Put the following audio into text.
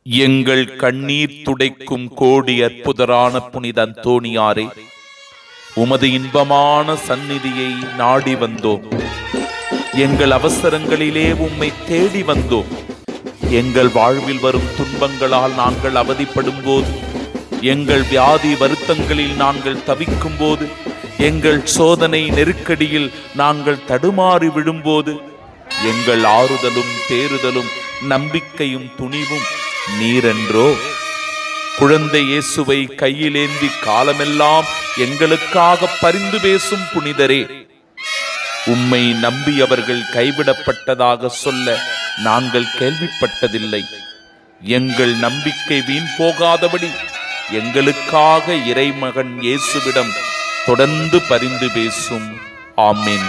எங்கள் கண்ணீர் துடைக்கும் கோடி அற்புதரான புனித அந்தோணியாரே, உமது இன்பமான சந்நிதியை நாடி வந்தோம். எங்கள் அவசரங்களிலே உம்மை தேடி வந்தோம். எங்கள் வாழ்வில் வரும் துன்பங்களால் நாங்கள் அவதிப்படும் போது, எங்கள் வியாதி வருத்தங்களில் நாங்கள் தவிக்கும் போது, எங்கள் சோதனை நெருக்கடியில் நாங்கள் தடுமாறி விழும்போது, எங்கள் ஆறுதலும் தேறுதலும் நம்பிக்கையும் துணிவும் நீரென்றோ. குழந்தை இயேசுவை கையிலேந்தி காலமெல்லாம் எங்களுக்காக பரிந்து பேசும் புனிதரே, உம்மை நம்பியவர்கள் கைவிடப்பட்டதாக சொல்ல நாங்கள் கேள்விப்பட்டதில்லை. எங்கள் நம்பிக்கை வீண் போகாதபடி எங்களுக்காக இறைமகன் இயேசுவிடம் தொடர்ந்து பரிந்து பேசும். ஆமென்.